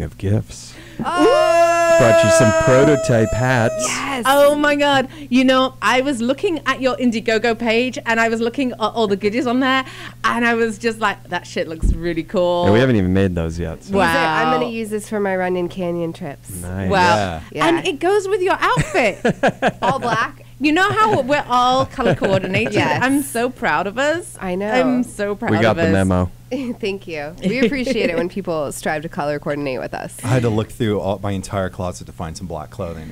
of gifts, brought you some prototype hats. Yes. Oh my God. You know, I was looking at your Indiegogo page and I was looking at all the goodies on there and I was just like, that shit looks really cool. And we haven't even made those yet. So. Wow. I'm going to use this for my Runyon Canyon trips. Nice. Well, Yeah. and it goes with your outfit. All black. You know how we're all color coordinated? Yes. I'm so proud of us. I know. I'm so proud We got of us. the memo. Thank you. We appreciate it when people strive to color coordinate with us. I had to look through my entire closet to find some black clothing.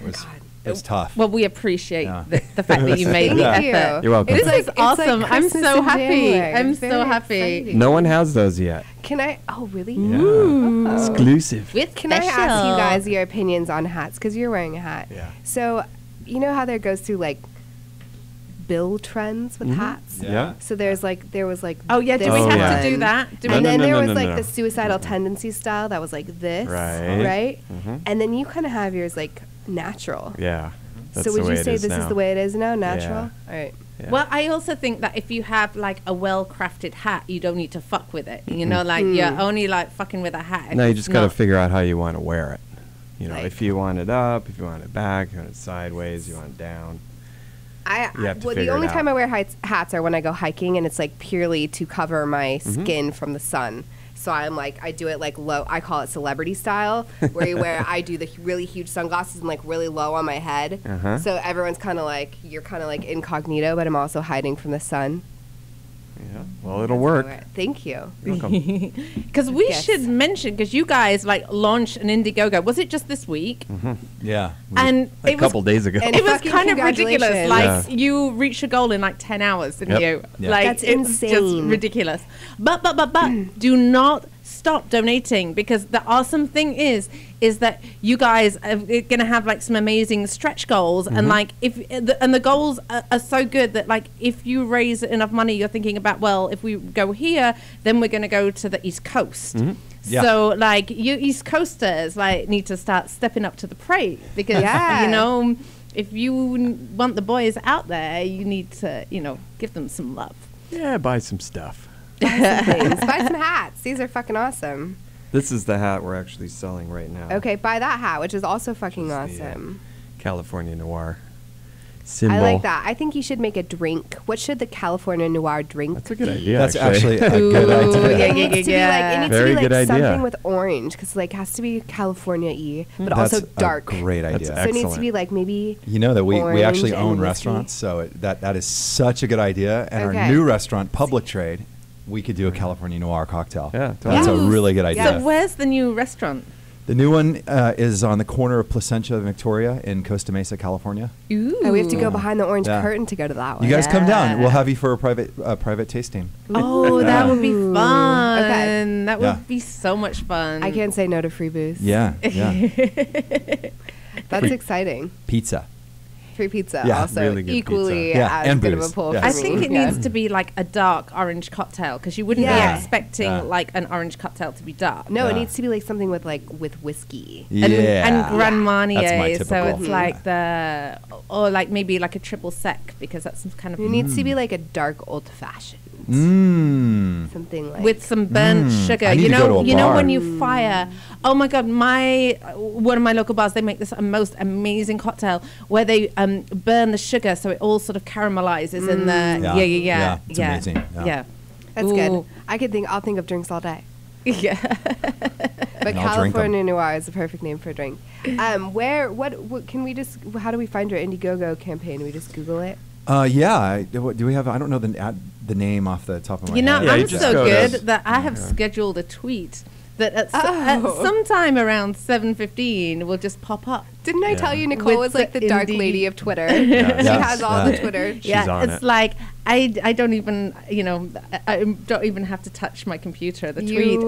It was tough. Well, we appreciate Yeah. the fact that you made the Thank effort. you. You're welcome. This is it's awesome. like I'm Christmas so in happy. January. I'm It's so very happy. exciting. No one has those yet. Can I? Oh, really? Yeah. Exclusive. With Can I ask you special. guys your opinions on hats? Because you're wearing a hat. Yeah. So, you know how there goes through like bill trends with hats? Yeah. So there was like Oh yeah, do we Oh, have yeah. to do that? Do No, And we? then no, there no, was no, like no. the suicidal tendency style that was like this, Right. right? Mhm. And then you kind of have yours like natural. Yeah. That's So would the way you it say is this now. is the way it is now, natural? Yeah. All right. Yeah. Well, I also think that if you have like a well-crafted hat, you don't need to fuck with it. You know, like you're only like fucking with a hat. if No, you it's just got to not- figure out how you want to wear it. You know, Like- if you want it up, if you want it back, if you want it sideways, you want it down. You have to Well, the figure only it time out. I wear hats are when I go hiking, and it's like purely to cover my Mm-hmm. skin from the sun. So I'm like, I do it like low. I call it celebrity style, where you wear. I do the really huge sunglasses and like really low on my head. Uh-huh. So everyone's kind of like, you're kind of like incognito, but I'm also hiding from the sun. Yeah. Well, it'll work. Thank you. You're welcome. Because we Yes. should mention, because you guys like launched an Indiegogo. Was it just this week? Yeah. And Like it a couple days ago. and- It was Fucking kind of ridiculous. congratulations. Like Yeah. you reached your goal in like 10 hours, didn't Yep. you? Yeah. Like That's it was just insane. ridiculous. But do not stop donating, because the awesome thing is that you guys are going to have like some amazing stretch goals, and like if the goals are so good that like if you raise enough money, you're thinking about, well, if we go here, then we're going to go to the East Coast. Yeah. So like you East Coasters like need to start stepping up to the plate, because Yeah. you know, if you want the boys out there, you need to, you know, give them some love. Yeah, buy some stuff. Things. Buy some hats. These are fucking awesome. This is the hat we're actually selling right now. Okay, buy that hat, which is also fucking It's the, awesome. California Noir symbol. I like that. I think you should make a drink. What should the California Noir drink? That's a good idea. That's actually a Ooh, good idea. yeah, It needs to be like, it needs Very to be good like idea. something with orange, because like it has to be California-y, but That's also dark. a great That's idea. So it needs to excellent. be like maybe You know that we actually orange own and restaurants, so that is such a good idea. And Okay. our new restaurant, Public Trade, we could do a California Noir cocktail. Yeah, That's a Yes. really good idea. So where's the new restaurant? The new one is on the corner of Placentia and Victoria in Costa Mesa, California. Ooh. we have to go behind the orange Yeah. curtain to go to that one. You guys come down. Yeah. We'll have you for a private tasting. Oh, that would be Ooh. fun. Okay. That Yeah. would be so much fun. I can't say no to free booze. Yeah, yeah. That's exciting. Pizza. Free pizza, Yeah, also really good equally pizza. Yeah, as and good of booze. a pull Yeah. for I me. think it Yeah. needs to be like a dark orange cocktail, because you wouldn't Yeah. be expecting Yeah. like an orange cocktail to be dark. No, it Yeah. needs to be like something with whiskey. Yeah. And Grand Marnier, That's my so typical. it's like or like maybe like a triple sec, because that's some kind of It needs to be like a dark old fashioned. Mmm. Something like with some burnt sugar. I need You to go to know, a you know bar. when you fire. Oh my God, one of my local bars, they make this most amazing cocktail where they burn the sugar so it all sort of caramelizes in the Yeah. Yeah, it's amazing. Yeah. that's Ooh. good. I'll think of drinks all day. Yeah. But And I'll drink 'em. California Noir is the perfect name for a drink. What can we just? How do we find your Indiegogo campaign? Do we just Google it? Yeah. Do we have? I don't know the name off the top of my You know, head. Yeah, you I'm just so go good to- that I have scheduled a tweet that at sometime around 7:15 will just pop up. Didn't I Yeah. tell you Nicole With was like the the dark indie- lady of Twitter? Yeah. She Yes. has all the Yeah. Twitter. She's on it's it. like I don't even, you know, I don't even have to touch my computer. The tweet.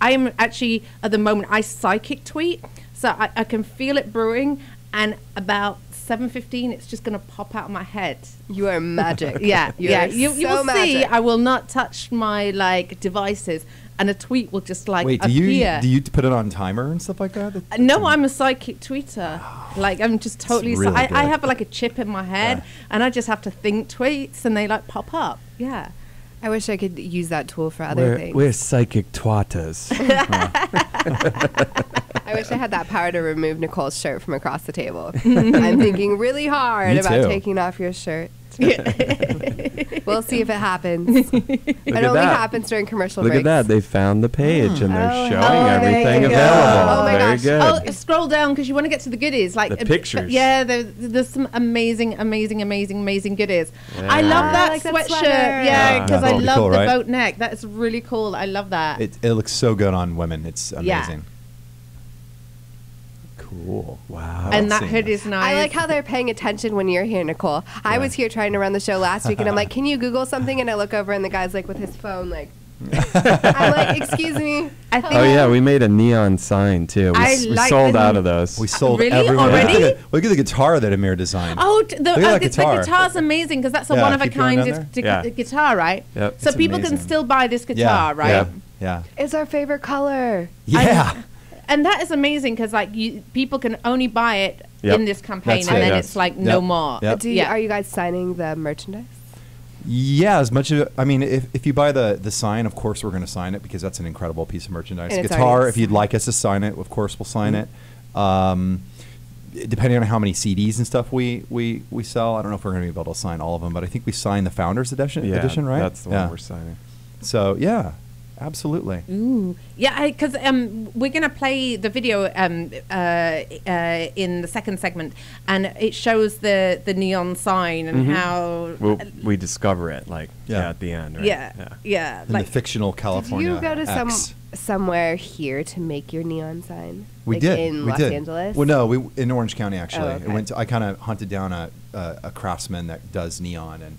I'm actually at the moment I psychic tweet, so I can feel it brewing, and about 7:15 it's just gonna pop out of my head. You are magic. Yeah, You yeah. are You so will see. magic. I will not touch my like devices, and a tweet will just like Wait, appear. do you put it on timer and stuff like that? No, I'm a psychic tweeter. Like I'm just totally. really I good. have like a chip in my head, Yeah. and I just have to think tweets, and they like pop up. Yeah. I wish I could use that tool for other things. We're psychic twatters. I wish I had that power to remove Nicole's shirt from across the table. I'm thinking really hard about taking off your shirt. We'll see if it happens. It only happens during commercial breaks. Look at that. They found the page and they're showing everything available. available. Oh my Very gosh. good. Oh, scroll down because you want to get to the goodies. Like The pictures. Yeah, there's some amazing goodies. Yeah. I love that I like that sweatshirt. sweater. Yeah, because That's I really love cool, the right? boat neck. That is really cool. I love that. It looks so good on women. It's amazing. Cool. Wow. And that seeing hood this. is nice. I like how they're paying attention when you're here, Nicole. I was here trying to run the show last week, and I'm like, can you Google something? And I look over, and the guy's like with his phone, like, I'm like, excuse me. I think Oh yeah, we made a neon sign too. We like sold the- out of those. We sold Really? everyone. Already? Look at the guitar that Amir designed. Oh, Look at that the guitar. guitar's amazing because that's a Yeah, one of a keep going kind down there. guitar, right? Yep. So It's people amazing. can still buy this guitar, right? Yeah. Yeah. It's our favorite color. Yeah. And that is amazing because like people can only buy it Yep. in this campaign, That's and it. then Yes. it's like no Yep. more. Yep. Are you guys signing the merchandise? Yeah, as much as I mean, if you buy the sign, of course we're going to sign it because that's an incredible piece of merchandise. And it's Guitar, already if you'd like us to sign it, of course we'll sign it. Depending on how many CDs and stuff we sell, I don't know if we're going to be able to sign all of them, but I think we signed the Founders Edition, right? That's the one we're signing. So yeah, absolutely. Ooh, yeah, because we're gonna play the video in the second segment, and it shows the neon sign and how. We discover it at the end, right? Yeah, In the fictional California. Did you go to X. somewhere here to make your neon sign? We Like did. in we Los did. Angeles. Well, no, we in Orange County actually. Oh, okay. I kind of hunted down a craftsman that does neon and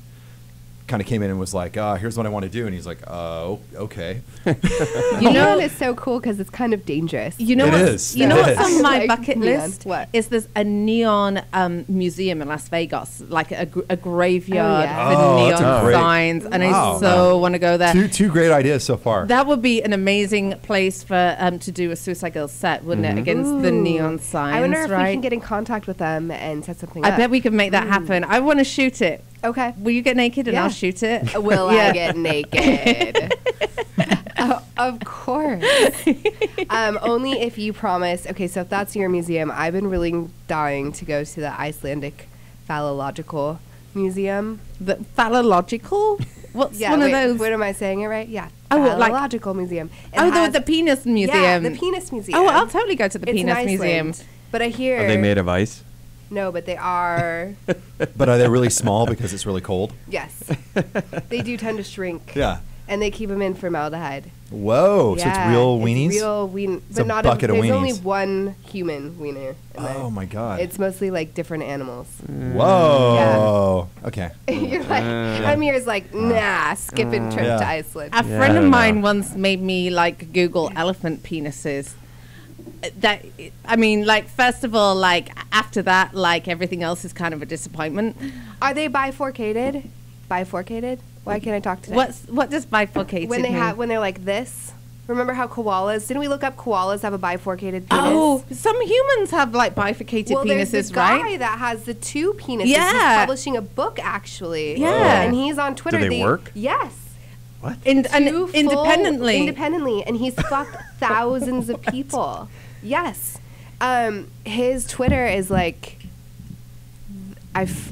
kind of came in and was like, "Here's what I want to do," and he's like, "Oh, okay." You know, it's so cool because it's kind of dangerous. You know It what? is. You know It what's is. on my Like bucket neon. list? What? Is there's a neon museum in Las Vegas, like a graveyard Oh, yeah. for Oh, that's neon a great- signs, and Wow. I so want to go there. Two great ideas so far. That would be an amazing place for to do a Suicide Girls set, wouldn't it? Against the Ooh. neon signs, I wonder if right? we can get in contact with them and set something I up. bet we could make that happen. I want to shoot it. Okay. Will you get naked and Yeah. I'll shoot it? Will Yeah. I get naked? Of course. Only if you promise. Okay, so if that's your museum, I've been really dying to go to the Icelandic Phallological Museum. The phallological? What's one wait, of those? What am I saying it right? Yeah. Oh, like- Phallological Museum. It Oh, has- the penis museum. Yeah, the penis museum. Oh, I'll totally go to the It's in penis Iceland. museum. But I hear. Are they made of ice? No, but they are. But are they really small because it's really cold? Yes. They do tend to shrink. Yeah. And they keep them in formaldehyde. Whoa. So it's real weenies? It's real ween. It's But a not bucket of there's only weenies. one human wiener. In there. Oh my god. It's mostly like different animals. Whoa. Okay. You're like, Amir's like, nah, skipping trip Yeah. to Iceland. A Yeah, friend I of don't mine know. once made me like Google elephant penises. That I mean, like first of all, like after that, like everything else is kind of a disappointment. Are they bifurcated? Bifurcated? Why can't I talk today? What does bifurcated when they mean? when they're like this? Remember how koalas? Didn't we look up koalas have a bifurcated penis? Oh, some humans have like bifurcated well, there's penises, this guy right? that has the two penises. Yeah. He's publishing a book actually. Yeah. And he's on Twitter. they work? Yes. What? And Two full- independently. independently, and he's fucked thousands of people. Yes, his Twitter is like,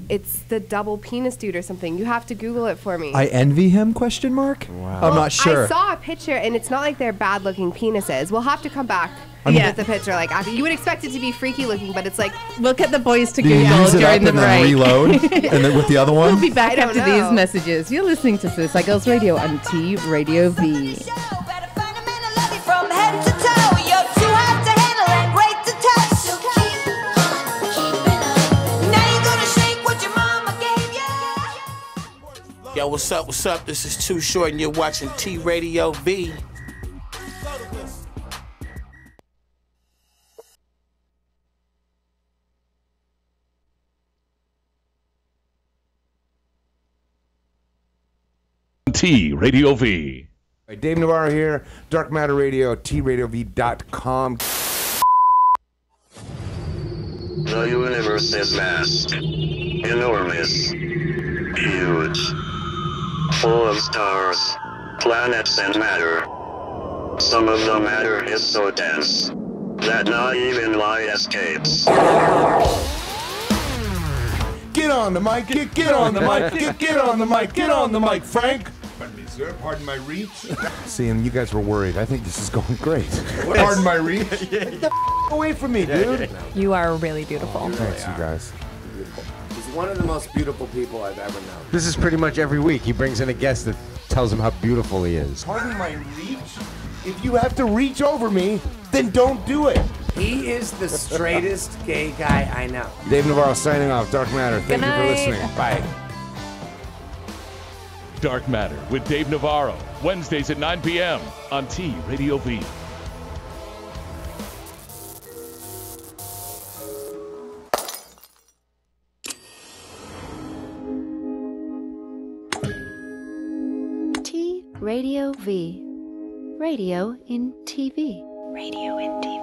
it's the double penis dude or something. You have to Google it for me. I envy him? Question mark. Wow. I'm Well, not sure. I saw a picture, and it's not like they're bad-looking penises. We'll have to come back Yeah. with the picture. Like after, you would expect it to be freaky looking, but it's like We'll get the boys to Do you Google use it up during the and then break. reload and then with the other one? We'll be back I don't after know. these messages. You're listening to Suicide Girls Radio on T Radio V. From head to toe, you're too hot to handle and great to touch. So keep on keeping on. Now you're gonna shake what your mama gave you. Yo, what's up? What's up? This is Too Short, and you're watching T Radio V. T Radio V. Right, Dave Navarro here, Dark Matter Radio, TRadioV.com. The universe is vast, enormous, huge, full of stars, planets, and matter. Some of the matter is so dense that not even light escapes. Get on the mic, get on the mic, get on the mic, get on the mic, Frank. Pardon me, sir. Pardon my reach. See, and you guys were worried. I think this is going great. Pardon my reach. Get the away from me, dude. You are really beautiful. Thanks, you guys. He's one of the most beautiful people I've ever known. This is pretty much every week. He brings in a guest that tells him how beautiful he is. Pardon my reach? If you have to reach over me, then don't do it. He is the straightest gay guy I know. Dave Navarro signing off. Dark Matter. Thank you for listening. Bye. Dark Matter with Dave Navarro, Wednesdays at 9 p.m. on T Radio V. T Radio V. Radio in TV. Radio in TV.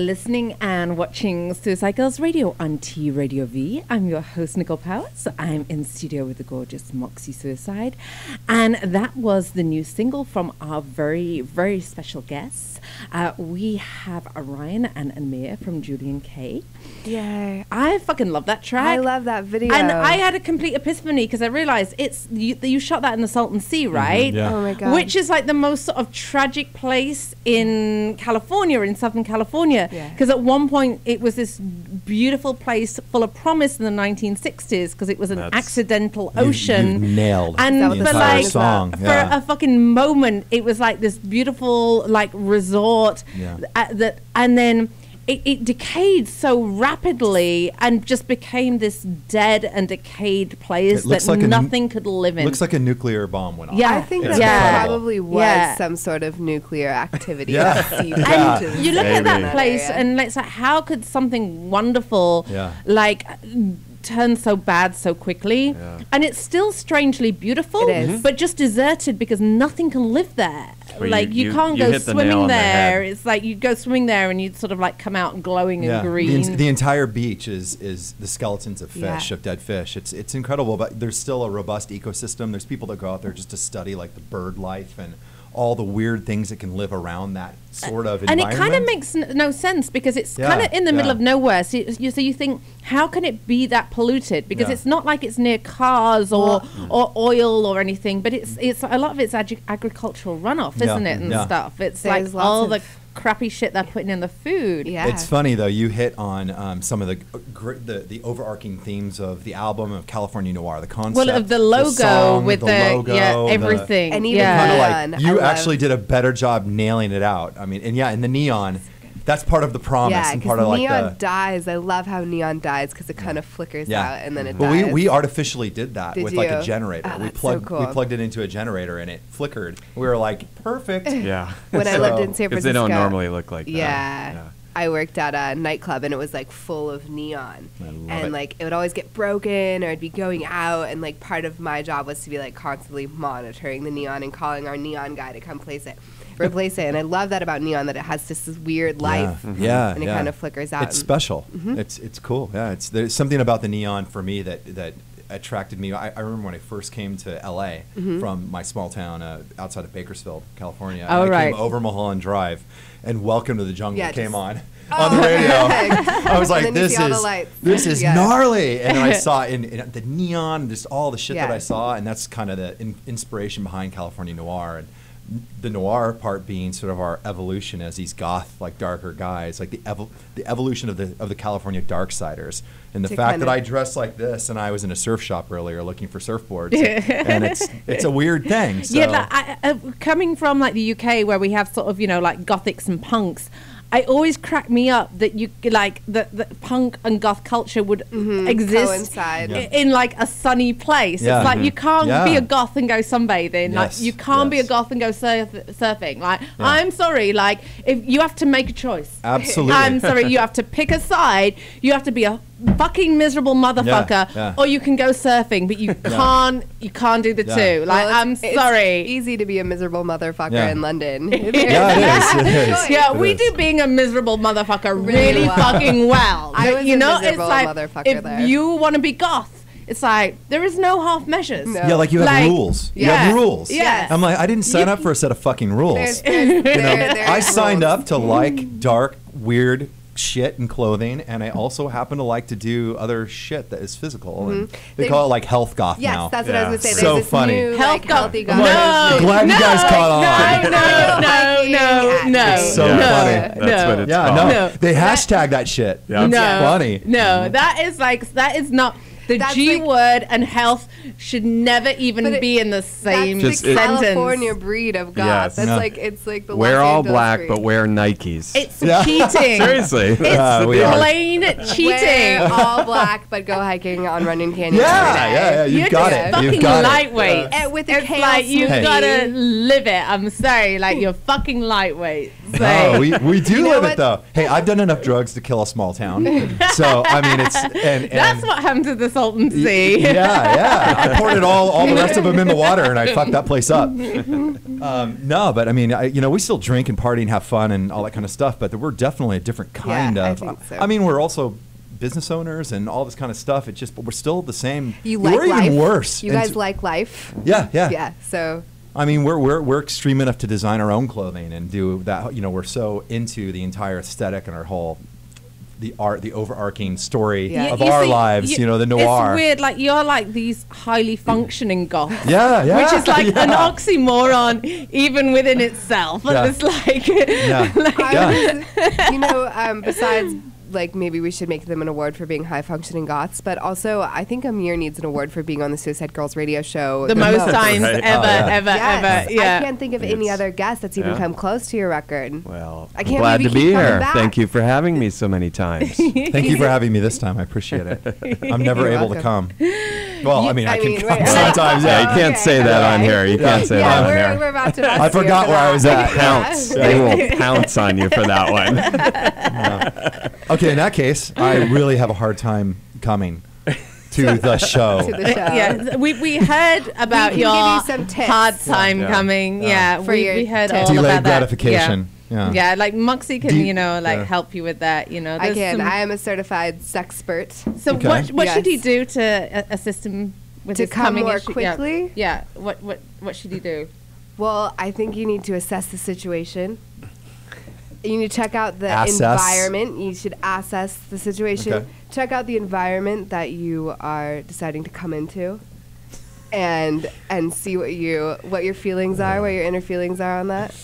listening and watching Suicide Girls Radio on T Radio V. I'm your host, Nicole Powers. I'm in studio with the gorgeous Moxie Suicide. And that was the new single from our very, very special guests. We have Ryan and Amir from Julien-K. Yay. I fucking love that track. I love that video. And I had a complete epiphany because I realized you shot that in the Salton Sea, right? Yeah. Oh my God. Which is like the most sort of tragic place in California, in Southern California. Because at one point it was this beautiful place full of promise in the 1960s because it was an accidental ocean. You nailed and the entire song. For a fucking moment, it was like this beautiful like resort and then it decayed so rapidly and just became this dead and decayed place that like nothing could live in. Looks like a nuclear bomb went off. Yeah, I think that probably was some sort of nuclear activity. And you look at that place and it's like, how could something wonderful like turn so bad so quickly? And it's still strangely beautiful, but just deserted because nothing can live there. Well, like you can't go swimming there. It's like you go swimming there and you sort of like come out glowing and green. The entire beach is the skeletons of fish, of dead fish. It's incredible, but there's still a robust ecosystem. There's people that go out there just to study like the bird life and all the weird things that can live around that sort of environment. And it kind of makes no sense because it's kind of in the middle of nowhere. So you think, how can it be that polluted? Because it's not like it's near cars or oil or anything, but it's a lot of it's agricultural runoff, isn't it, and stuff. It's There's like all the crappy shit they're putting in the food. It's funny though, you hit on some of the overarching themes of the album of California Noir, the concept, of the logo, the song, with the logo, everything. And even kind of like you actually did a better job nailing it out. I mean, and the neon, that's part of the promise and part of like neon dies. I love how neon dies because it kind of flickers out and then it dies. Well, we artificially did that with like a generator. Oh, we plugged it into a generator and it flickered. We were like, perfect. Yeah. When I lived in San Francisco, because they don't normally look like that. Yeah. I worked at a nightclub and it was like full of neon, and like it would always get broken or it'd be going out, and like part of my job was to be like constantly monitoring the neon and calling our neon guy to come replace it. And I love that about neon, that it has this weird life, and it kind of flickers out. It's special. It's cool. Yeah, there's something about the neon for me that attracted me. I remember when I first came to LA from my small town outside of Bakersfield, California. I came over Mulholland Drive, and Welcome to the Jungle came on the radio. I was like, this is gnarly. And then I saw in the neon, just all the shit that I saw, and that's kind of the inspiration behind California Noir. And the noir part being sort of our evolution as these goth, like darker guys, like the evolution of the California Darksiders, and the fact that I dressed like this and I was in a surf shop earlier looking for surfboards, and it's a weird thing. So. Yeah, coming from like the UK where we have sort of like gothics and punks. I always crack me up that you like that punk and goth culture would exist in like a sunny place. It's like you can't be a goth and go sunbathing. Like you can't be a goth and go surfing. Like I'm sorry, like if you have to make a choice. Absolutely. I'm sorry, you have to pick a side. You have to be a fucking miserable motherfucker, or you can go surfing, but you can't do the two. Like I'm sorry. It's easy to be a miserable motherfucker in London. It is. Yeah, we do being a miserable motherfucker really fucking well. I was a miserable it's like motherfucker if there. you want to be goth, it's like there is no half measures. No. Yeah, like you have rules. You have rules. Yeah. I'm like, I didn't sign up for a set of fucking rules. I signed up to like dark, weird shit and clothing, and I also happen to like to do other shit that is physical. And they call it like health goth now. Yes, that's what I was going to say. So There's this funny. new, Health goth. healthy goth. Glad you guys caught on. No. It's so funny. That's what it's called. No. They hashtag that shit. Yeah. It's funny. No, that is not. The G word and health should never even be in the same that's the sentence. California breed of goth. Yes. That's like it's like the wear Los all Angeles black, breed. but wear Nikes. It's cheating. Seriously, it's plain cheating. Wear all black, but go hiking on Runyon Canyon. Yeah, you've got it. Fucking You've got lightweight. With a it's like you've got to live it. I'm sorry, like you're fucking lightweight. say. No, we do live it though. Hey, I've done enough drugs to kill a small town. So I mean, it's and that's what happened to the Salton Sea. Yeah. I poured it all the rest of them in the water, and I fucked that place up. No, but I mean, we still drink and party and have fun and all that kind of stuff. But we're definitely a different kind of. I think so. I mean, we're also business owners and all this kind of stuff. It's just, but we're still the same. We're even worse. You guys like life. Yeah. Yeah. So. I mean, we're extreme enough to design our own clothing and do that. We're so into the entire aesthetic and our whole the overarching story of our lives. The noir. It's weird. Like you're like these highly functioning goths. Yeah. Which is like an oxymoron even within itself. Yeah. It's like. Besides. Like maybe we should make them an award for being high functioning goths, but also I think Amir needs an award for being on the Suicide Girls radio show the most times ever. Yeah. I can't think of any other guest that's even come close to your record. Well, I can't glad to be here. Back. Thank you for having me so many times. Thank you for having me this time. I appreciate it. I'm never able to come. Well, I can come sometimes. Yeah, you can't say that on here. You can't say that on here. We're about to I forgot where I was at. Pounce. They will pounce on you for that one. Okay, in that case, I really have a hard time coming to the show. Yeah, we heard about your hard time coming. Yeah, we heard all delayed about gratification. That. Yeah, like Moxie can help you with that. I can. I am a certified sexpert. So what should he do to assist him with to his come coming more issue? quickly? Yeah. What should he do? Well, I think you need to assess the situation. You need to check out the environment. You should assess the situation. Okay. Check out the environment that you are deciding to come into, and see what your feelings are, what your inner feelings are on that,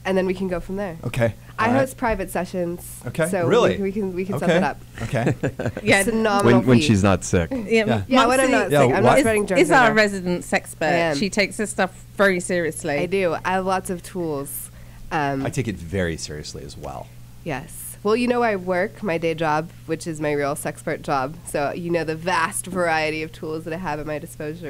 and then we can go from there. Okay. I host private sessions. Okay. So really? we can set that up. Okay. It's a nominal when fee. she's not sick. Yeah, when I'm not sick. I'm not spreading germs. Is our resident sexpert. She takes this stuff very seriously. I do. I have lots of tools. I take it very seriously as well. Yes. Well, I work my day job, which is my real sexpert job. So the vast variety of tools that I have at my disposal.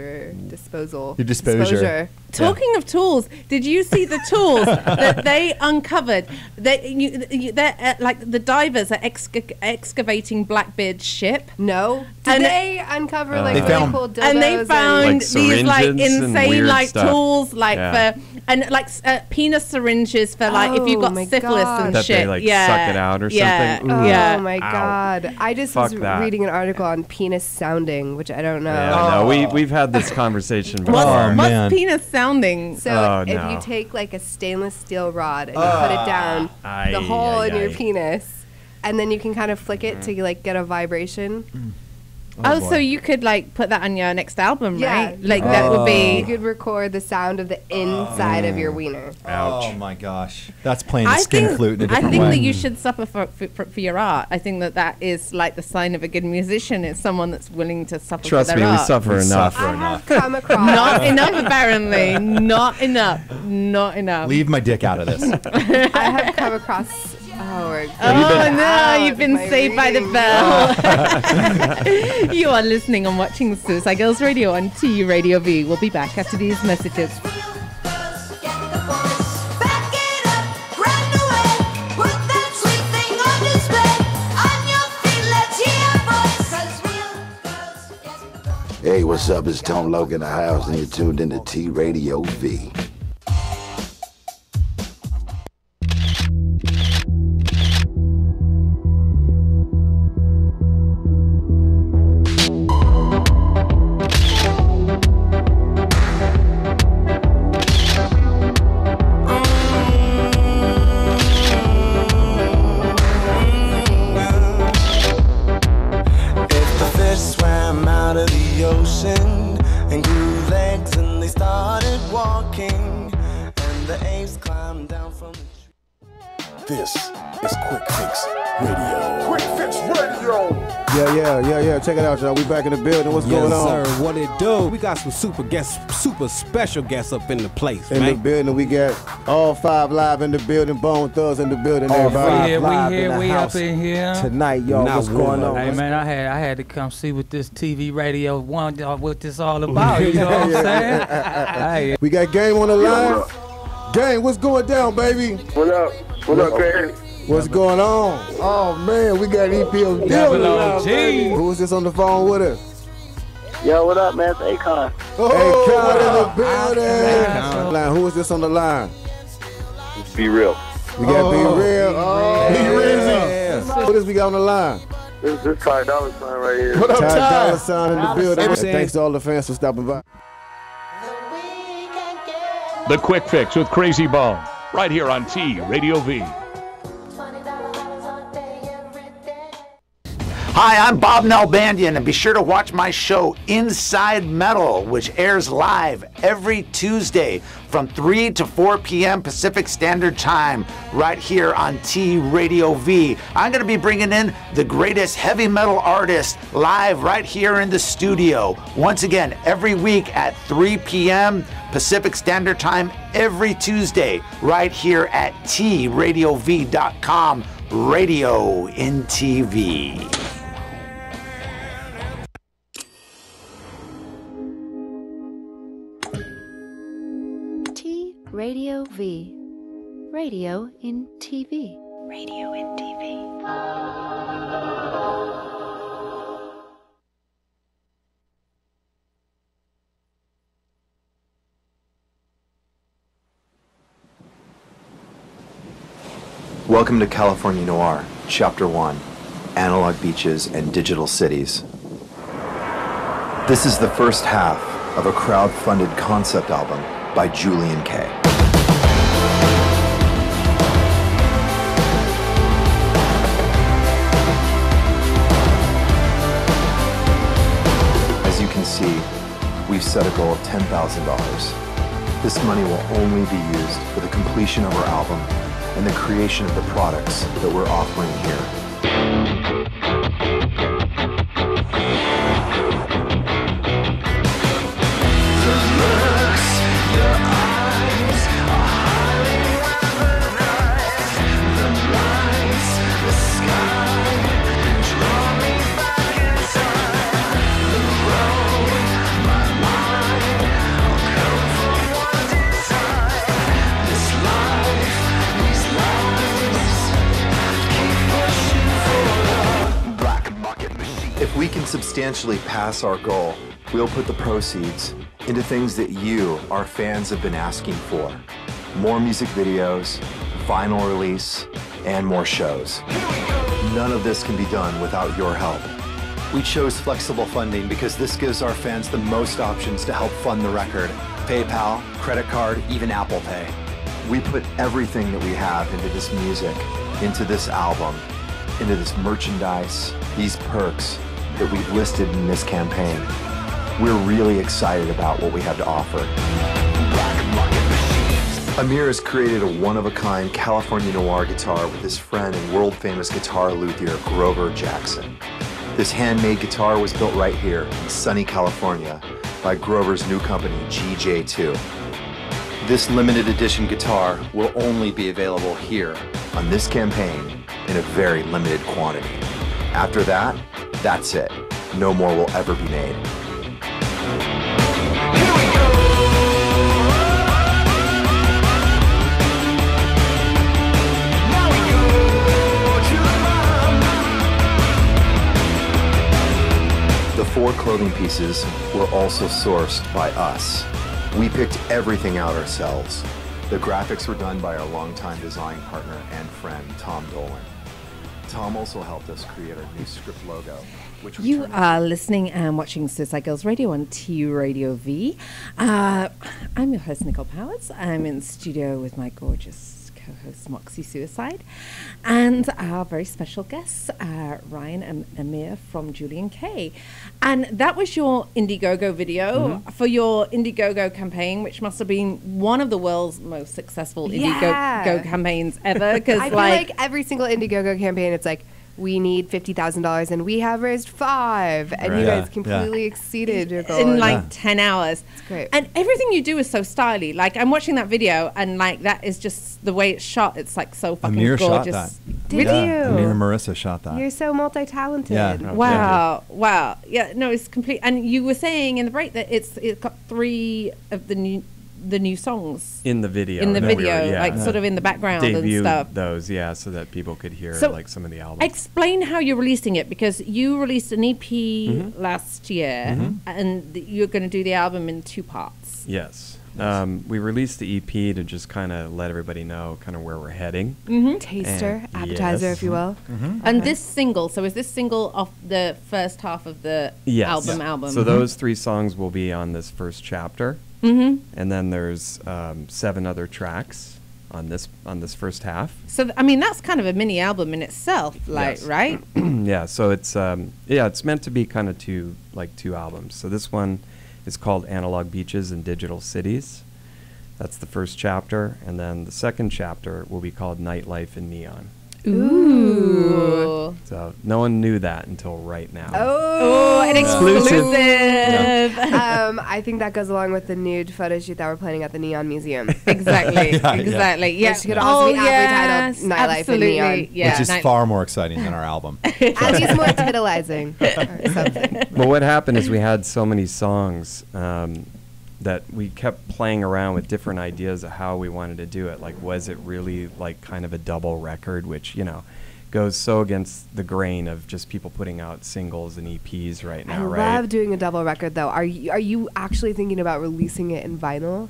Your disposure. Talking of tools, did you see the tools that they uncovered? They're like the divers are excavating Blackbeard's ship. No. Did they uncover they really found, cool dildos? And they found these insane tools for penis syringes for if you've got syphilis and that shit. They suck it out or something. Oh my god! I just was reading an article on penis sounding, which I don't know. Yeah, no, we've had this conversation before. What's penis sounding? So if you take a stainless steel rod and you put it down the hole in your penis, and then you can kind of flick it to get a vibration. So you could put that on your next album, right? That would be. You could record the sound of the inside of your wiener. Ouch. Oh my gosh, that's playing the skin flute in a different way. I think that you should suffer for your art. I think that is the sign of a good musician. It's someone that's willing to suffer for their art. Trust me, we suffer enough. I have come across not enough, apparently. Not enough. Not enough. Leave my dick out of this. I have come across. You've been saved by the bell. You are listening and watching Suicide Girls Radio on T Radio V. We'll be back after these messages. Hey, what's up? It's Tone Loc in the house, and you're tuned into T Radio V. Check it out, y'all. We back in the building. What's going on? Yes, sir. What it do? We got some super special guests up in the place, in the building, we got all 5 live in the building. Bone Thugs in the building. Everybody we up in here tonight, y'all. What's going on? Hey, man, I had to come see what this TV radio what this all about. You know what I'm saying? We got Game on the line. Game, what's going down, baby? What up? What up, Craig? What's going on? Oh man, we got EPO Double G. Who's this on the phone with us? Yo, what up, man? It's Akon. Akon in the building. Line, who is this on the line? Just be real. We got Be Real. Oh, Be Real. Who this we got on the line? This Ty Dolla $ign right here. What up, Ty Dolla $ign in the building. Thanks to all the fans for stopping by. The Quick Fix with Crazy Bone, right here on T Radio V. Hi, I'm Bob Nalbandian, and be sure to watch my show Inside Metal, which airs live every Tuesday from 3 to 4 p.m. Pacific Standard Time, right here on T Radio V. I'm going to be bringing in the greatest heavy metal artists live right here in the studio. Once again, every week at 3 p.m. Pacific Standard Time, every Tuesday, right here at tradiov.com, radio in TV. Radio V. Radio in TV. Radio in TV. Welcome to California Noir, Chapter 1, Analog Beaches and Digital Cities. This is the first half of a crowd-funded concept album by Julien-K. As you can see, we've set a goal of $10,000. This money will only be used for the completion of our album and the creation of the products that we're offering here. If we can substantially pass our goal, we'll put the proceeds into things that you, our fans, have been asking for. More music videos, vinyl release, and more shows. None of this can be done without your help. We chose flexible funding because this gives our fans the most options to help fund the record. PayPal, credit card, even Apple Pay. We put everything that we have into this music, into this album, into this merchandise, these perks that we've listed in this campaign. We're really excited about what we have to offer. Amir has created a one-of-a-kind California Noir guitar with his friend and world-famous guitar luthier, Grover Jackson. This handmade guitar was built right here in sunny California by Grover's new company, GJ2. This limited edition guitar will only be available here on this campaign in a very limited quantity. After that, that's it. No more will ever be made. The 4 clothing pieces were also sourced by us. We picked everything out ourselves. The graphics were done by our longtime design partner and friend, Tom Dolan. Tom also helped us create our new script logo, which you are listening and watching Suicide Girls Radio on T Radio V. I'm your host, Nicole Powers. I'm in the studio with my gorgeous co-host, Moxie Suicide, and our very special guests, Ryan and Amir from Julien-K. And that was your Indiegogo video for your Indiegogo campaign, which must have been one of the world's most successful Indiegogo campaigns ever. I feel like every single Indiegogo campaign, it's like, we need $50,000 and we have raised $5,000, and you guys completely exceeded your goal in like 10 hours. It's great. And everything you do is so stylish. Like, I'm watching that video, and like that is just the way it's shot. It's like so fucking Amir gorgeous. shot that. Did you? Amir and Marissa shot that. You're so multi-talented. Yeah. Wow. Yeah, no, it's complete. And you were saying in the break that it's got 3 of the the new songs in the video. in the video, like sort of in the background and stuff. Those, so that people could hear like some of the albums. Explain how you're releasing it, because you released an EP last year, and you're going to do the album in 2 parts. Yes. We released the EP to just kind of let everybody know kind of where we're heading. Taster, appetizer, if you will. And this single, so is this single off the first half of the album? So those 3 songs will be on this first chapter. And then there's 7 other tracks on this first half. So I mean, that's kind of a mini album in itself, right? Yeah. So it's it's meant to be kind of 2 albums. So this one is called Analog Beaches and Digital Cities. That's the first chapter, and then the second chapter will be called Nightlife in Neon. Ooh. So no one knew that until right now. Oh, an exclusive. I think that goes along with the nude photo shoot that we're planning at the Neon Museum. Exactly. Yeah. Which could also be aptly titled Nightlife in Neon. Yeah. Which is far more exciting than our album. At least more titillizing or something. But what happened is we had so many songs that we kept playing around with different ideas of how we wanted to do it. Like, was it really like kind of a double record, which, goes so against the grain of just people putting out singles and EPs right now, right? I love doing a double record, though. Are you actually thinking about releasing it in vinyl?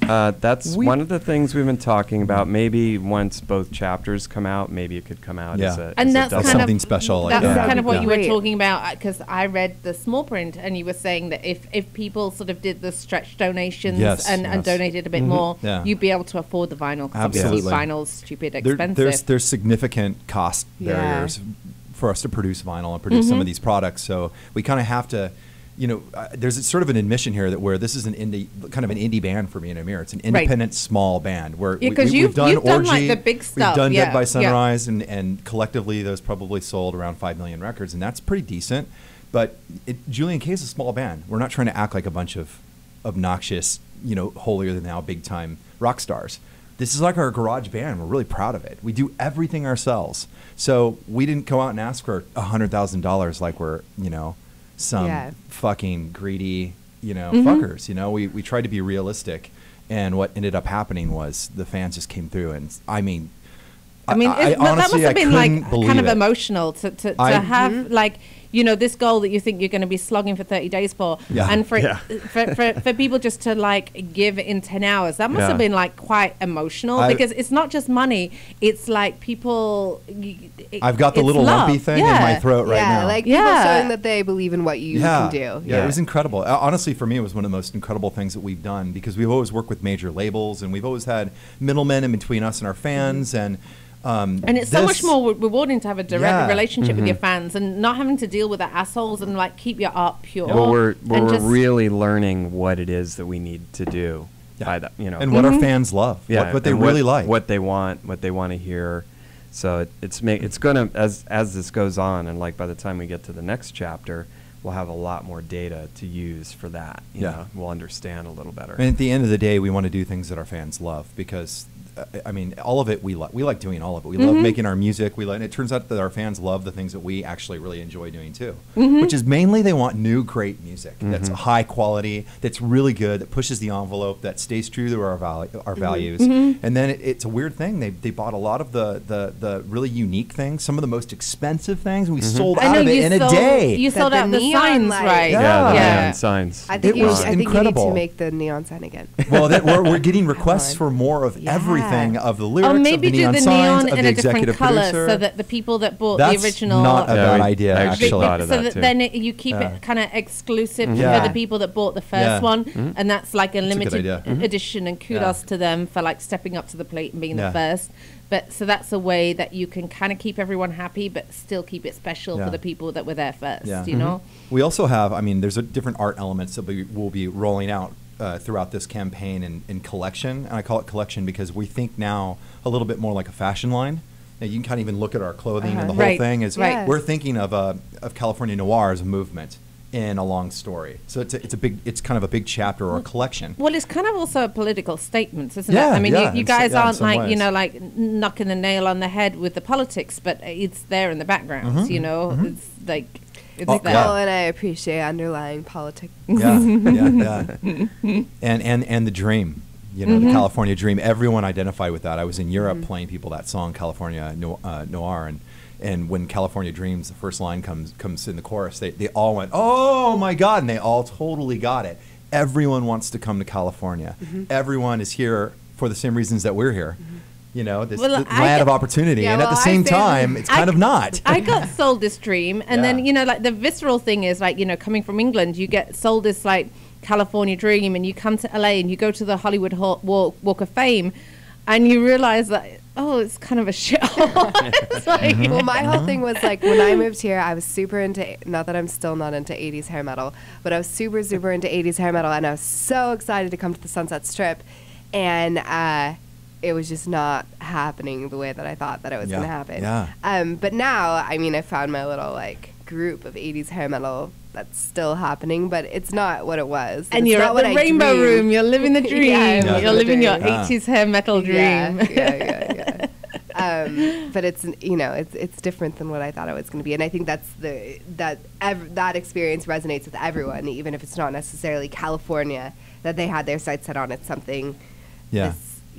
That's one of the things we've been talking about. Maybe once both chapters come out, maybe it could come out as a that's something special. That's kind of what you were talking about, because I read the small print, and you were saying that if people sort of did the stretch donations and donated a bit more, you'd be able to afford the vinyl. Because obviously vinyl's stupid expensive. There's significant cost barriers for us to produce vinyl and produce some of these products. So we kind of have to. There's sort of an admission here that where this is an indie band for me and Amir. It's an independent small band where we've done Orgy, like the big stuff. We've done Dead by Sunrise, and collectively those probably sold around 5 million records, and that's pretty decent. But Julien-K is a small band. We're not trying to act like a bunch of obnoxious, holier than thou big time rock stars. This is like our garage band. We're really proud of it. We do everything ourselves. So we didn't go out and ask for $100,000 like we're, some fucking greedy, fuckers. We tried to be realistic, and what ended up happening was the fans just came through, and I mean, that must have been like kind of emotional to have like this goal that you think you're going to be slogging for 30 days for, and for people just to like give in 10 hours, that must have been like quite emotional, because it's not just money, it's like people. I've got the little lumpy thing in my throat right now. Like people showing that they believe in what you can do. Yeah, it was incredible. Honestly, for me, it was one of the most incredible things that we've done, because we've always worked with major labels, and we've always had middlemen in between us and our fans, and it's so much more rewarding to have a direct relationship with your fans and not having to deal with the assholes, and like keep your art pure. Well, we're really learning what it is that we need to do by that, and what our fans love, what they really like, what they want to hear. So it's gonna, as this goes on, and like by the time we get to the next chapter, we'll have a lot more data to use for that. You know, we'll understand a little better. And at the end of the day, we want to do things that our fans love, because all of it we like doing all of it. We love making our music. And it turns out that our fans love the things that we actually really enjoy doing too, which is mainly they want new, great music that's high quality, that's really good, that pushes the envelope, that stays true to our values. And then it's a weird thing. They bought a lot of the really unique things, some of the most expensive things, and we sold out of it in a day. You sold out the signs, right? The neon signs. I think incredible. You need to make the neon sign again. Well, we're getting requests for more of everything, of the lyrics, or maybe of the neon do the signs, neon of in the a different executive color, producer. so that the people that bought That's the original. not a bad idea, actually. So that then you keep it kind of exclusive for the people that bought the first one, and that's like a limited edition. And kudos to them for like stepping up to the plate and being the first. But so that's a way that you can kind of keep everyone happy, but still keep it special for the people that were there first. You know. We also have, there's different art elements that we'll be rolling out throughout this campaign in collection, and I call it collection because we think now a little bit more like a fashion line. Now, you can kind of even look at our clothing and the whole thing is we're thinking of California Noir as a movement in a long story. So it's kind of a big chapter or a collection. Well, it's kind of also a political statement, isn't it? I mean, you guys aren't like like knocking the nail on the head with the politics, but it's there in the background. You know, like. It's Well, there. and I appreciate underlying politics. Yeah, and the dream, you know, the California dream. Everyone identified with that. I was in Europe playing people that song, California Noir, and when California Dreams, the first line comes in the chorus, they all went, oh my God, and they all totally got it. Everyone wants to come to California. Everyone is here for the same reasons that we're here. You know, this land of opportunity, and at the same time, it's kind of not. I got sold this dream, and then, you know, like the visceral thing is like, you know, coming from England, you get sold this like California dream, and you come to LA and you go to the Hollywood Walk of Fame, and you realize that, oh, it's kind of a shithole. Well, my whole thing was like, when I moved here, I was super into, not that I'm still not into 80s hair metal, but I was super into 80s hair metal, and I was so excited to come to the Sunset Strip, and it was just not happening the way that I thought that it was going to happen. But now, I mean, I found my little like group of 80s hair metal that's still happening, but it's not what it was. And you're at the Rainbow Room. You're living the dream. You're living your 80s hair metal dream. But it's, you know, it's different than what I thought it was going to be, and I think that's that experience resonates with everyone, even if it's not necessarily California that they had their sights set on. It's something. You know.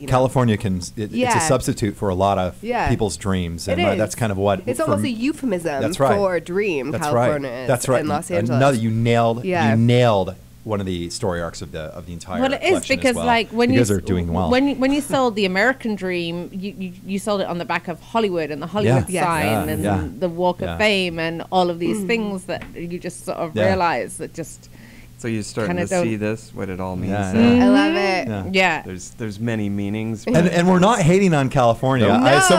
California it's a substitute for a lot of people's dreams, and that's kind of what it's almost a euphemism for dream. California is in Los Angeles. You nailed one of the story arcs of the entire. Well, it is because like when you guys are doing well. When you sold the American dream, you sold it on the back of Hollywood and the Hollywood sign and the Walk of Fame and all of these things that you just sort of realize that just. So you're starting to see what it all means. I love it. Yeah. There's many meanings. And we're not hating on California. No, because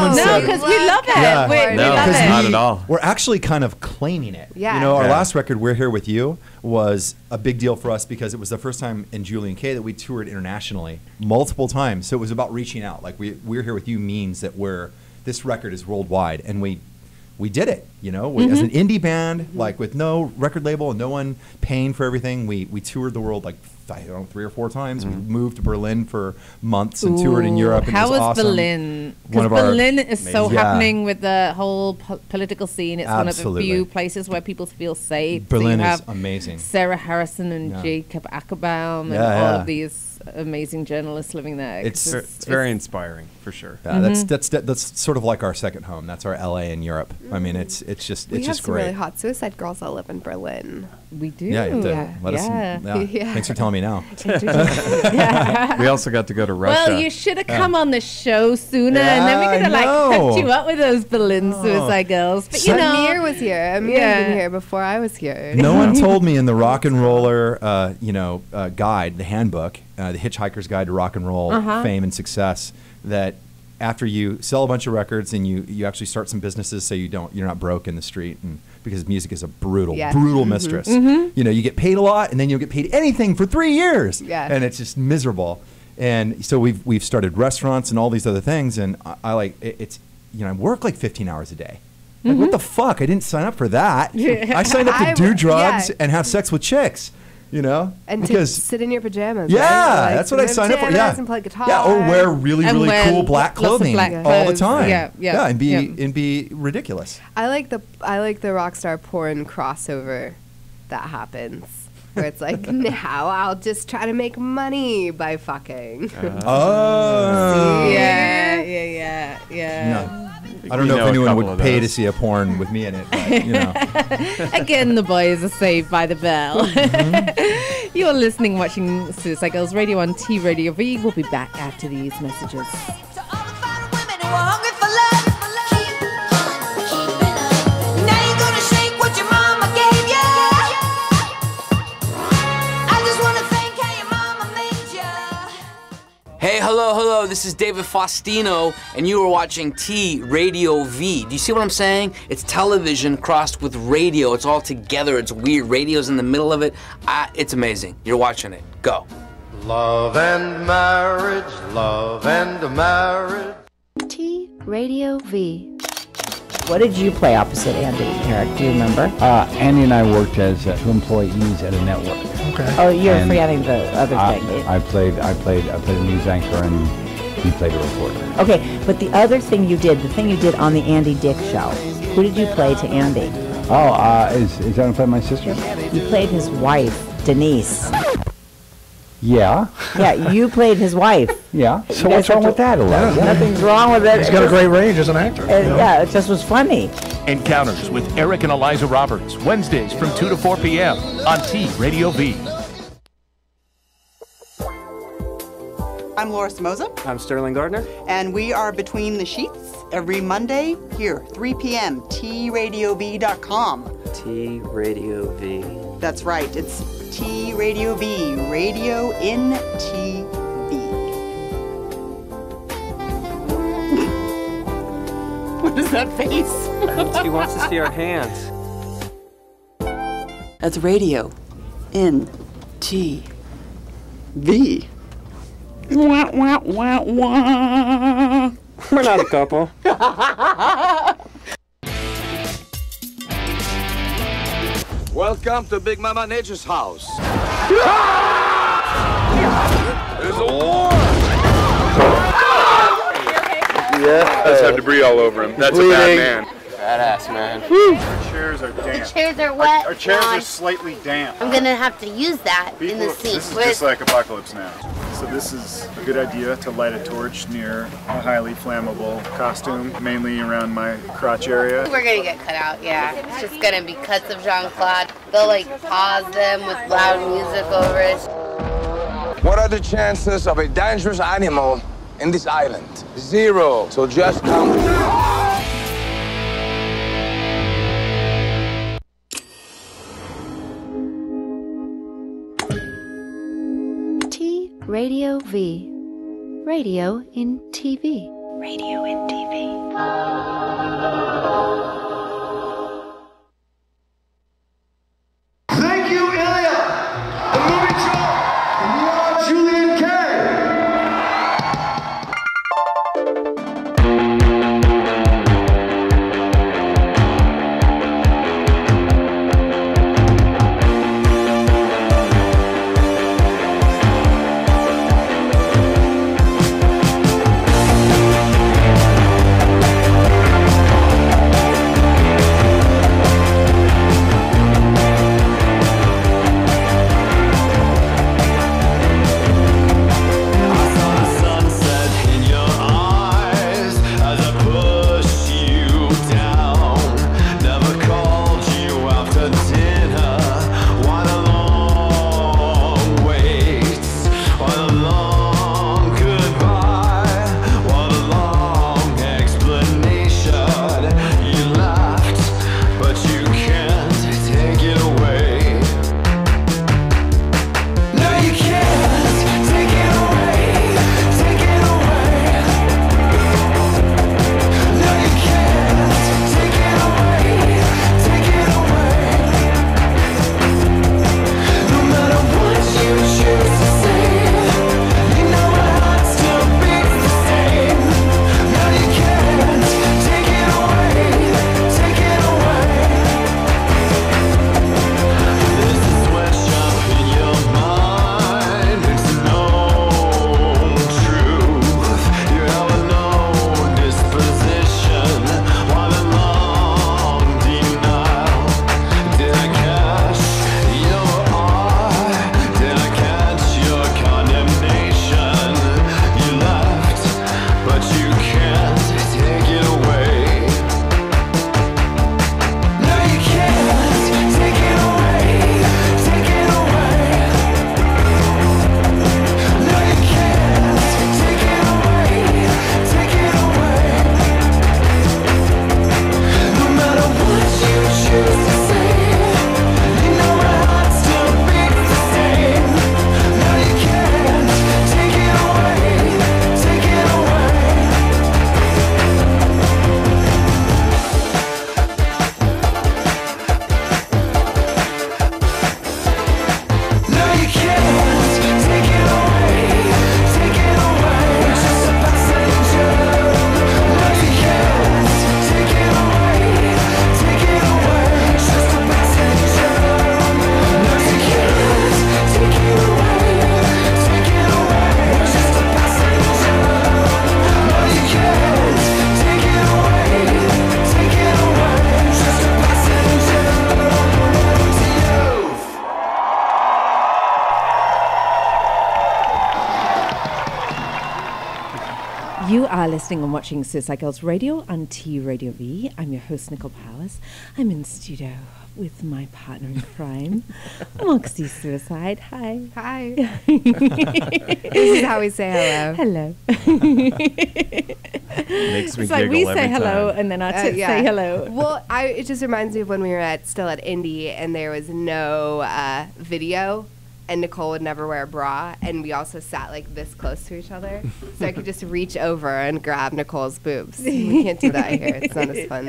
we love it. Yeah. We love it. Not at all. We're actually kind of claiming it. Yeah. You know, our last record, We're Here With You, was a big deal for us because it was the first time in Julien-K that we toured internationally multiple times. So it was about reaching out. Like We're Here With You means that this record is worldwide, and we did it, you know, as an indie band, like with no record label and no one paying for everything. We toured the world like 3 or 4 times. We moved to Berlin for months and toured in Europe. How was awesome. Berlin? Because Berlin is so happening with the whole political scene. It's one of the few places where people feel safe. Berlin is amazing. Sarah Harrison and Jacob Ackerbaum and all of these amazing journalists living there. It's very inspiring for sure. Yeah, that's sort of like our second home. That's our LA in Europe. I mean, it's just we have some great. really hot suicide girls that live in Berlin. We do. Yeah, you have to let us. Thanks for telling me now. We also got to go to Russia. Well, you should have come on the show sooner, and then we could have like hooked you up with those Berlin suicide girls. But you know, Amir was here. Amir had been here before I was here. No one told me in the rock and roller, guide, the handbook, the Hitchhiker's Guide to Rock and Roll Fame and Success, that after you sell a bunch of records and you actually start some businesses, so you're not broke in the street, and because music is a brutal mistress. You know, you get paid a lot, and then you'll get paid anything for 3 years, and it's just miserable. And so we've started restaurants and all these other things, and I like it's I work like 15 hours a day. Like, what the fuck? I didn't sign up for that. I signed up to do drugs and have sex with chicks. You know, and because to sit in your pajamas. Yeah, right? that's what I signed up for. Yeah, and play guitar. Yeah, or wear really cool black clothing all the time. Yeah, and be ridiculous. I like the rock star porn crossover that happens, where it's like, now I'll just try to make money by fucking. Oh, yeah. No. I don't know if anyone would pay to see a porn with me in it, but, you know. Again, the boys are saved by the bell. You're listening, watching Suicide Girls Radio on T Radio V. We'll be back after these messages. Hey, hello, this is David Faustino, and you are watching T Radio V. Do you see what I'm saying? It's television crossed with radio. It's all together. It's weird. Radio's in the middle of it. It's amazing. You're watching it. Go. Love and marriage, love and marriage. T Radio V. What did you play opposite Andy, Eric? Do you remember? Andy and I worked as 2 employees at a network. Okay. Oh, you're forgetting the other thing. I played a news anchor, and he played a reporter. Okay, but the other thing you did, the thing you did on the Andy Dick show, who did you play to Andy? Oh, is that going to play my sister? You played his wife, Denise. Yeah. Yeah, you played his wife. Yeah. So what's wrong with that, Eliza? Nothing's wrong with it. He's got a great range as an actor. Yeah, it just was funny. Encounters with Eric and Eliza Roberts, Wednesdays from 2 to 4 p.m. on T Radio V. I'm Laura Samoza. I'm Sterling Gardner. And we are Between the Sheets every Monday here, 3 p.m., tradiov.com. T Radio V. That's right, it's T Radio V, Radio in TV. What is that face? He wants to see our hands. That's Radio in TV. Wah, wah, wah, wah. We're not a couple. Welcome to Big Mama Nature's house. There's a war! Yeah. Let's have debris all over him. That's a bad man. Badass, man. Our chairs are damp. The chairs are wet. Our chairs are slightly damp. I'm gonna have to use that in the scene. This is just like Apocalypse Now. So this is a good idea to light a torch near a highly flammable costume, mainly around my crotch area. We're gonna get cut out, yeah. It's just gonna be cuts of Jean-Claude. They'll like pause them with loud music over it. What are the chances of a dangerous animal in this island? 0. So just count. T Radio V. Radio in TV. Radio in TV. Thank you, Ilya! The movie star, Julien-K! You are listening and watching Suicide Girls Radio on T Radio V. I'm your host, Nicole Powers. I'm in studio with my partner in crime, Moxie Suicide. Hi. Hi. This is how we say hello. Hello. Makes me It's like giggle we every say hello time. and then our tits say hello. Well, it just reminds me of when we were still at Indie and there was no video. And Nicole would never wear a bra, and we also sat like this close to each other, so I could just reach over and grab Nicole's boobs. We can't do that here; it's not as fun.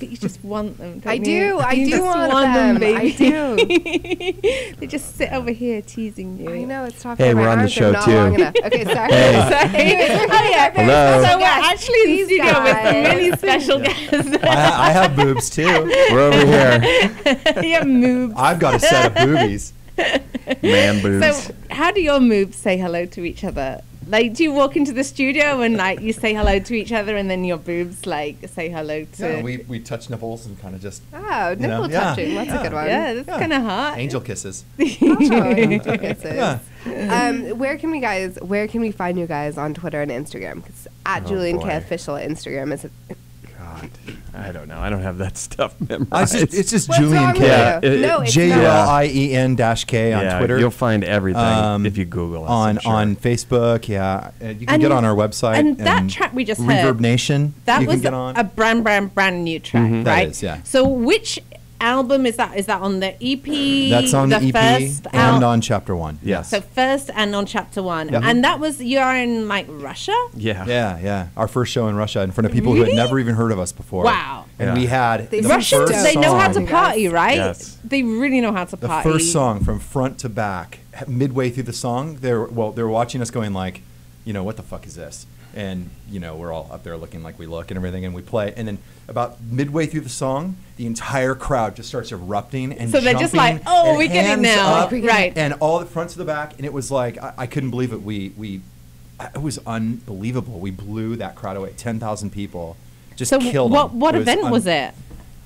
But you just want them. Don't I you? do. You I do just want them, baby. I do. They just sit over here teasing you. I know it's tough. Hey, my we're on the arms are show, not too. long enough. Okay, sorry. Hey. Sorry. Oh yeah. Hello. So we're actually in the studio with some really special guests. I have boobs too. We're over here. You have moves. I've got a set of boobies. Man boobs. So how do your moves say hello to each other? Like, do you walk into the studio and like you say hello to each other, and then your boobs like say hello to? Yeah, we touch nipples and kind of just. Oh, nipple touching. That's a good one. Yeah, that's kind of hot. Angel kisses. Angel kisses. Yeah. Where can we find you guys on Twitter and Instagram? Because at Julien-K boy. official at Instagram is. God, I don't know. I don't have that stuff memorized. It's just What's wrong Julien-K. with you? No, it's not. JULIEN-K on Yeah, Twitter. You'll find everything if you Google us. I'm sure. on Facebook. Yeah, you can get on our website. And that track we just Reverb heard, Nation. that you was can get on. a brand new track, Mhm. That right? is, yeah. So which album is that? Is that on the EP? That's on the EP first and on Chapter 1. Yes. So first and on Chapter 1. Yep. And that was, you are in like Russia? Yeah. Yeah. Our first show in Russia in front of people who had never even heard of us before. Wow. And Yeah. we had the Russians, first they know how to song- party, right? Yes. They really know how to The party. first song from front to back, midway through the song, they were watching us going like, what the fuck is this? And, we're all up there looking like we look and everything, and we play. And then about midway through the song, the entire crowd just starts erupting and So they're just jumping like, oh, and we get it hands now. up, Right. And all the front to the back. And it was like, I couldn't believe it. It was unbelievable. We blew that crowd away. 10,000 people. Just So killed them. what event was it?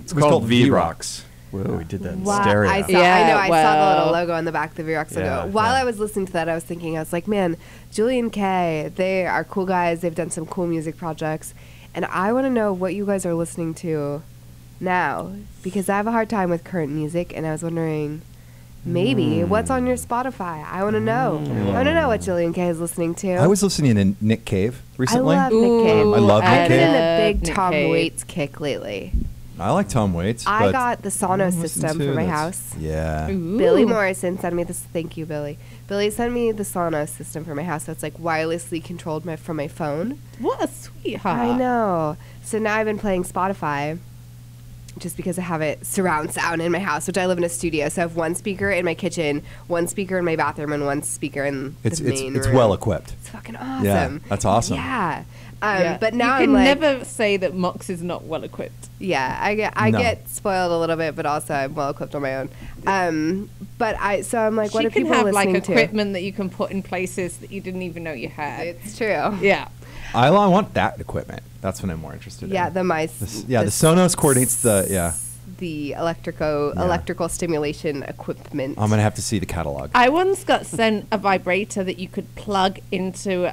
It's called V-Rocks. Whoa, we did that in stereo. I saw the little logo on the back of the V-Rocks logo. While I was listening to that, I was thinking, I was like, man, Julien-K, they are cool guys. They've done some cool music projects. And I want to know what you guys are listening to now, because I have a hard time with current music, and I was wondering, maybe, what's on your Spotify? I want to know. I want to know what Julien-K is listening to. I was listening to Nick Cave recently. I love Nick Cave. I love Nick I've been Cave. in a big Nick Tom Cave. Waits kick lately. I like Tom Waits. I but got the Sonos system for my house. Yeah. Billy Morrison sent me this. Thank you, Billy. Billy sent me the Sonos system for my house. That's like wirelessly controlled from my phone. What a sweetheart. I know. So now I've been playing Spotify just because I have it surround sound in my house, which I live in a studio. So I have one speaker in my kitchen, one speaker in my bathroom, and one speaker in the main It's room. well equipped. It's fucking awesome. Yeah, that's awesome. Yeah. Yeah. But now you I'm can like, never say that Mox is not well equipped. yeah, I get spoiled a little bit, but also I'm well equipped on my own. So I'm like, what She are can people have listening like to? equipment that you can put in places that you didn't even know you had. It's true. Yeah. I want that equipment. That's what I'm more interested Yeah, in. the mice. The Sonos coordinates the electrical stimulation equipment. I'm gonna have to see the catalog. I once got sent a vibrator that you could plug into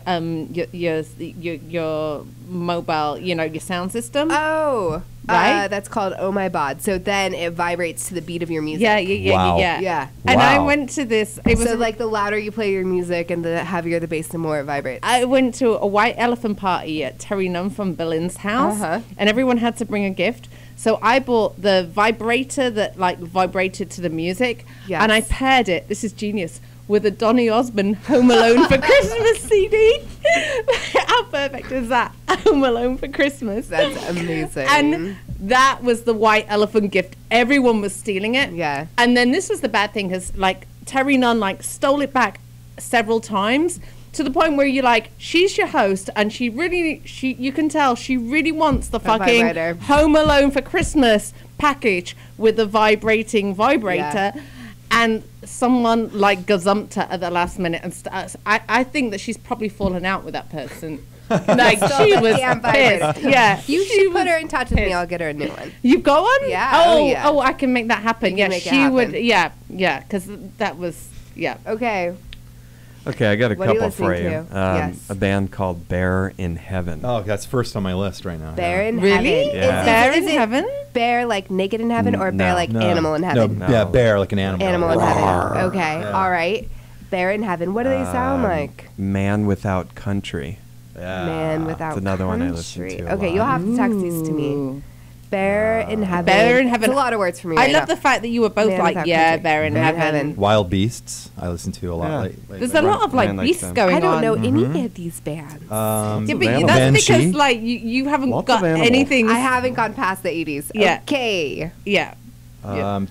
your mobile, your sound system. Oh, right. That's called Oh My Bod. So then it vibrates to the beat of your music. Yeah. And I went to this. It was so like the louder you play your music and the heavier the bass, the more it vibrates. I went to a white elephant party at Terry Nunn from Billin's house, and everyone had to bring a gift. So I bought the vibrator that like vibrated to the music, and I paired it. This is genius. With a Donny Osmond Home Alone for Christmas CD. How perfect is that? Home Alone for Christmas. That's amazing. And that was the white elephant gift. Everyone was stealing it. Yeah. And then this was the bad thing, because like Terry Nunn like stole it back several times, to the point where you're like, she's your host, and you can tell she really wants the fucking vibrator. Home Alone for Christmas package with the vibrating vibrator. Yeah. And someone like gazumped her at the last minute, and I think that she's probably fallen out with that person. Like she was pissed. Yeah, you should put her in touch with me. I'll get her a new one. You've got one? Yeah. Oh, I can make that happen. You Yeah, can make it she would. happen. Yeah, because that was Okay. Okay, I got a What are you couple for listening you. to? Yes. A band called Bear in Heaven. Oh, that's first on my list right now. Bear in Really? Heaven. Yeah. Bear Is in it Heaven? Bear like naked in heaven, or bear No. like animal in No, heaven? yeah, bear like an animal. Animal in heaven. Okay, Yeah. all right. Bear in Heaven. What do they sound like? Man Without Country. Man Without It's another one I Country. listen to a Okay, lot. you'll have to text these to me. Bear in Heaven. Bear in Heaven. It's a lot of words for me. I right love now. the fact that you were both Man like, Without yeah, Country. Bear in Heaven. Wild Beasts, I listen to a lot. Yeah. There's a lot of like beasts going on. I don't know any of these bands. Yeah, but Banshee. that's because like you haven't Lots got of animals. anything. I haven't gone past the 80s. Yeah. Okay. Yeah.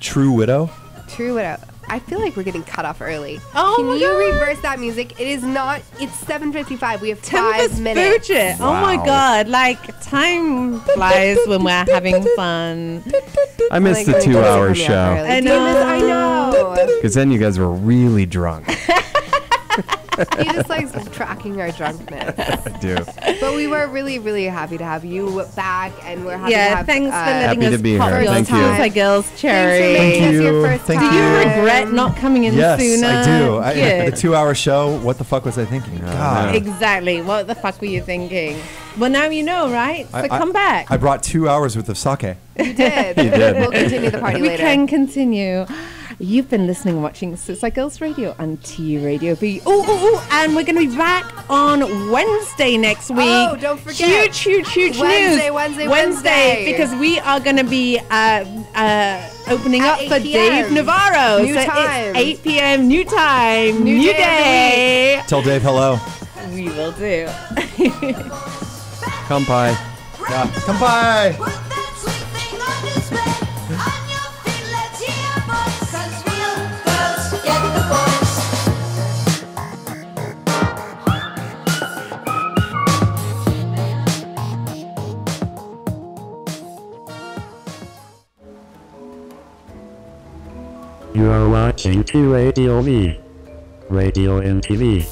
True Widow. True Widow. I feel like we're getting cut off early. Oh Can my you God. reverse that music? It is not. It's 7:55. We have 5 Tempest minutes. Fugit. Oh my Wow. God! Like time flies when we're having fun. I missed the Like, 2-hour coming up show. early. I Davis, I know. Because then you guys were really drunk. He just likes tracking our drunkenness. I do. But we were really, really happy to have you back, and we're happy to Yeah, have. thanks for letting Happy us to be pop here. your Thank you. Hi, girls, Cherry. Thanks for making us your first Thank time. Do you regret not coming in Yes, sooner? I do. Good. The 2-hour show. What the fuck was I thinking? God. Exactly. What the fuck were you thinking? Well, now you know, right? So I- come back. I brought 2 hours worth of sake. You did. You did. We'll continue the party We later. can continue. You've been listening, watching Suicide Girls Radio on T Radio B. And we're going to be back on Wednesday next week. Oh, don't forget. Huge Wednesday, news. Wednesday. Because we are going to be opening At up 8 for p.m. Dave Navarro. New so time. It's 8 p.m. New time. New New day day. Tell Dave hello. We will do. Come by. Yeah. Come by. You are watching T Radio V. Radio and TV.